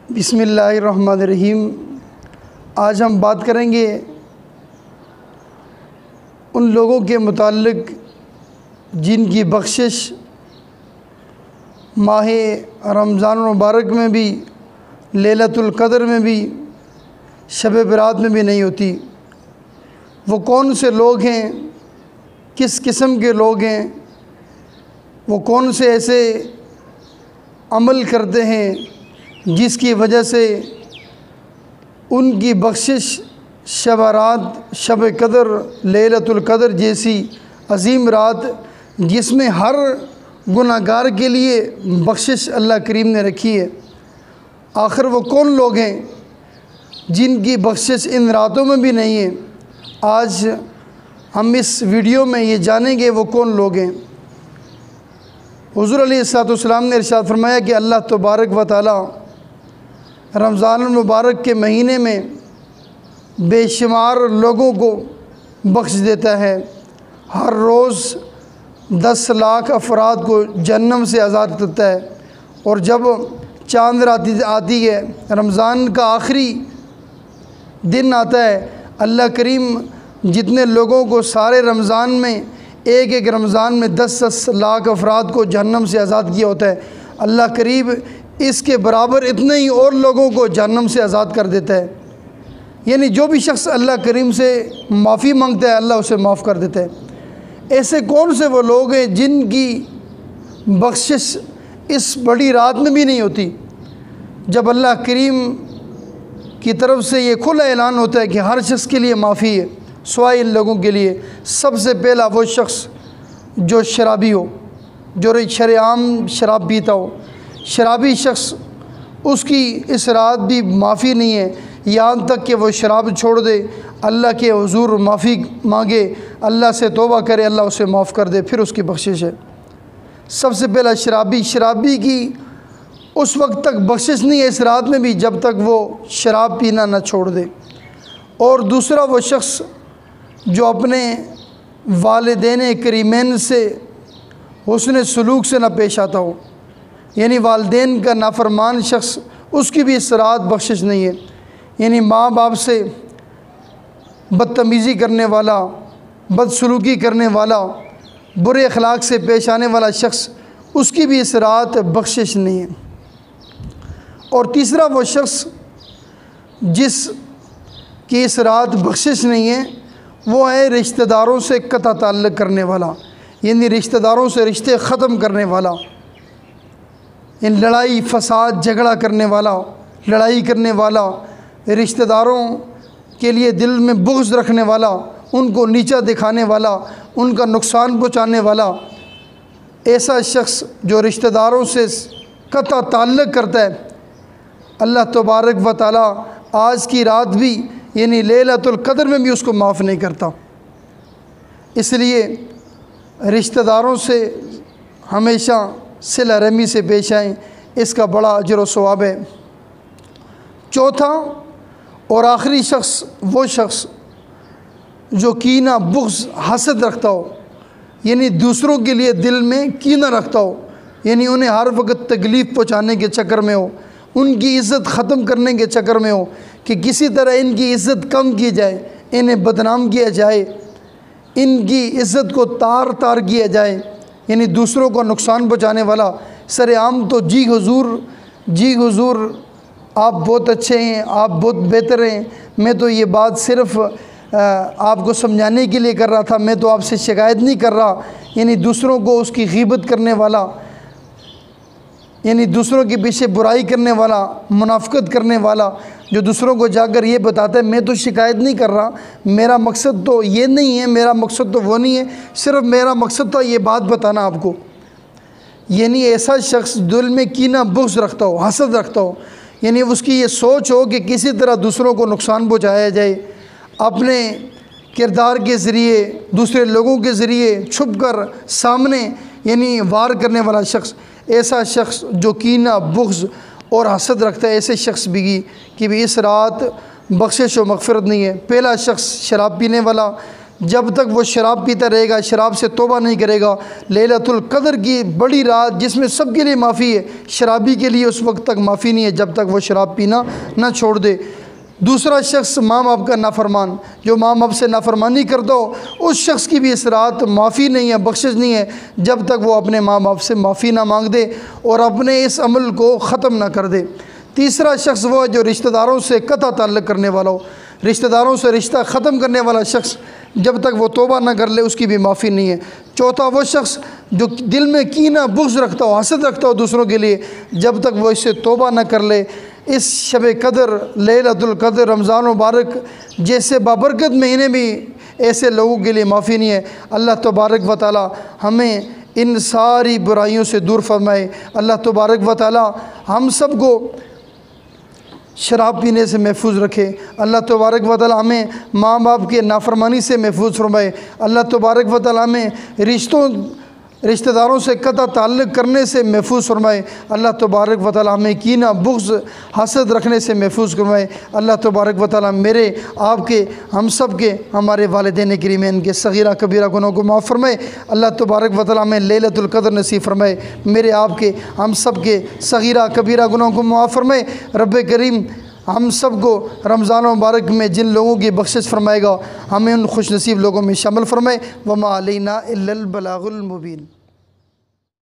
بسم اللہ الرحمن الرحیم۔ آج ہم بات کریں گے ان لوگوں کے متعلق جن کی بخشش ماہ رمضان المبارک میں بھی، لیلۃ القدر میں بھی، شب برات میں بھی نہیں ہوتی۔ وہ کون سے لوگ ہیں، کس قسم کے لوگ ہیں، وہ کون سے ایسے عمل کرتے ہیں جس کی وجہ سے ان کی بخشش شب رات، شب قدر، لیلۃ القدر جیسی عظیم رات جس میں ہر گناہ گار کے لیے بخشش اللہ کریم نے رکھی ہے، آخر وہ کون لوگ ہیں جن کی بخشش ان راتوں میں بھی نہیں ہے؟ آج ہم اس ویڈیو میں یہ جانیں گے وہ کون لوگ ہیں۔ حضور علیہ السلام نے ارشاد فرمایا کہ اللہ تبارک و تعالی رمضان المبارک کے مہینے میں بے شمار لوگوں کو بخش دیتا ہے۔ ہر روز 10 لاکھ افراد کو جہنم سے آزاد کرتا ہے، اور جب چاند رات آتی ہے، رمضان کا آخری دن آتا ہے، اللہ کریم جتنے لوگوں کو سارے رمضان میں ایک رمضان میں 10 لاکھ افراد کو جہنم سے آزاد کیا ہوتا ہے، اللہ کریم اس کے برابر اتنے ہی اور لوگوں کو جہنم سے آزاد کر دیتا ہے۔ یعنی جو بھی شخص اللہ کریم سے معافی مانگتا ہے اللہ اسے معاف کر دیتا ہے۔ ایسے کون سے وہ لوگ ہیں جن کی بخشش اس بڑی رات میں بھی نہیں ہوتی، جب اللہ کریم کی طرف سے یہ کھلا اعلان ہوتا ہے کہ ہر شخص کے لیے معافی ہے سوائے ان لوگوں کے لیے؟ سب سے پہلا وہ شخص جو شرابی ہو، جو شرعام شراب پیتا ہو، شرابی شخص، اس کی اس رات بھی معافی نہیں ہے، یہاں تک کہ وہ شراب چھوڑ دے، اللہ کے حضور معافی مانگے، اللہ سے توبہ کرے، اللہ اسے معاف کر دے، پھر اس کی بخشش ہے۔ سب سے پہلا شرابی کی اس وقت تک بخشش نہیں ہے اس رات میں بھی جب تک وہ شراب پینا نہ چھوڑ دے۔ اور دوسرا وہ شخص جو اپنے والدین کریمین سے حسن سلوک سے نہ پیش آتا ہو، یعنی والدین کا نافرمان شخص، اس کی بھی اس رات بخشش نہیں ہے۔ یعنی ماں باپ سے بدتمیزی کرنے والا، بدسلوکی کرنے والا، برے اخلاق سے پیش آنے والا شخص، اس کی بھی اس رات بخشش نہیں ہے۔ اور تیسرا وہ شخص جس کی اس رات بخشش نہیں ہے وہ ہے رشتہ داروں سے قطع تعلق کرنے والا، یعنی رشتہ داروں سے رشتے ختم کرنے والا، ان لڑائی فساد جھگڑا کرنے والا، لڑائی کرنے والا، رشتہ داروں کے لیے دل میں بغض رکھنے والا، ان کو نیچا دکھانے والا، ان کا نقصان پہنچانے والا، ایسا شخص جو رشتہ داروں سے قطع تعلق کرتا ہے، اللہ تبارک و تعالی آج کی رات بھی یعنی لیلۃ القدر میں بھی اس کو معاف نہیں کرتا۔ اس لیے رشتہ داروں سے ہمیشہ صلہ رحمی سے پیش آئیں، اس کا بڑا اجر و ثواب ہے۔ چوتھا اور آخری شخص وہ شخص جو کینہ، بغض، حسد رکھتا ہو، یعنی دوسروں کے لیے دل میں کینہ رکھتا ہو، یعنی انہیں ہر وقت تکلیف پہنچانے کے چکر میں ہو، ان کی عزت ختم کرنے کے چکر میں ہو کہ کسی طرح ان کی عزت کم کی جائے، انہیں بدنام کیا جائے، ان کی عزت کو تار تار کیا جائے، یعنی دوسروں کو نقصان پہنچانے والا۔ سر عام تو جی حضور آپ بہت اچھے ہیں، آپ بہت بہتر ہیں، میں تو یہ بات صرف آپ کو سمجھانے کے لیے کر رہا تھا، میں تو آپ سے شکایت نہیں کر رہا، یعنی دوسروں کو اس کی غیبت کرنے والا، یعنی دوسروں کے پیچھے برائی کرنے والا، منافقت کرنے والا، جو دوسروں کو جا کر یہ بتاتا ہے میں تو شکایت نہیں کر رہا، میرا مقصد تو یہ نہیں ہے، میرا مقصد تو وہ نہیں ہے، صرف میرا مقصد تھا یہ بات بتانا آپ کو۔ یعنی ایسا شخص دل میں کینہ، بغض رکھتا ہو، حسد رکھتا ہو، یعنی اس کی یہ سوچ ہو کہ کسی طرح دوسروں کو نقصان پہنچایا جائے، اپنے کردار کے ذریعے، دوسرے لوگوں کے ذریعے، چھپ کر سامنے یعنی وار کرنے والا شخص، ایسا شخص جو کینہ، بغض اور حسد رکھتا ہے، ایسے شخص بھی اس رات بخشش و مغفرت نہیں ہے۔ پہلا شخص شراب پینے والا، جب تک وہ شراب پیتا رہے گا، شراب سے توبہ نہیں کرے گا، لیلۃ القدر کی بڑی رات جس میں سب کے لیے معافی ہے، شرابی کے لیے اس وقت تک معافی نہیں ہے جب تک وہ شراب پینا نہ چھوڑ دے۔ دوسرا شخص ماں باپ کا نافرمان، جو ماں باپ سے نافرمانی کرتا ہو، اس شخص کی بھی اس رات معافی نہیں ہے، بخشش نہیں ہے جب تک وہ اپنے ماں باپ سے معافی نہ مانگ دے اور اپنے اس عمل کو ختم نہ کر دے۔ تیسرا شخص وہ ہے جو رشتہ داروں سے قطع تعلق کرنے والا ہو، رشتہ داروں سے رشتہ ختم کرنے والا شخص جب تک وہ توبہ نہ کر لے اس کی بھی معافی نہیں ہے۔ چوتھا وہ شخص جو دل میں کینہ بغض رکھتا ہو، حسد رکھتا ہو دوسروں کے لیے، جب تک وہ اس سے توبہ نہ کر لے، اس شب قدر، لیلۃ القدر، رمضان مبارک جیسے بابرکت مہینے بھی ایسے لوگوں کے لیے معافی نہیں ہے۔ اللہ تبارک و تعالی ہمیں ان ساری برائیوں سے دور فرمائے۔ اللہ تبارک و تعالی ہم سب کو شراب پینے سے محفوظ رکھے۔ اللہ تبارک و تعالی ہمیں ماں باپ کے نافرمانی سے محفوظ فرمائے۔ اللہ تبارک و تعالی ہمیں رشتہ داروں سے قطع تعلق کرنے سے محفوظ فرمائے۔ اللہ تبارک و تعالی ہمیں کینہ بغض حسد رکھنے سے محفوظ فرمائے۔ اللہ تبارک و تعالی میرے، آپ کے، ہم سب کے، ہمارے والدین کریم کے صغیرہ کبیرہ گناہوں کو معاف فرمائے۔ اللہ تبارک و تعالی ہمیں لیلۃ القدر نصیب فرمائے۔ میرے، آپ کے، ہم سب کے صغیرہ کبیرہ گناہوں کو معاف فرمائے۔ رب کریم ہم سب کو رمضان مبارک میں جن لوگوں کی بخشش فرمائے گا، ہمیں ان خوش نصیب لوگوں میں شامل فرمائے۔ وما علینا الا البلاغ المبین۔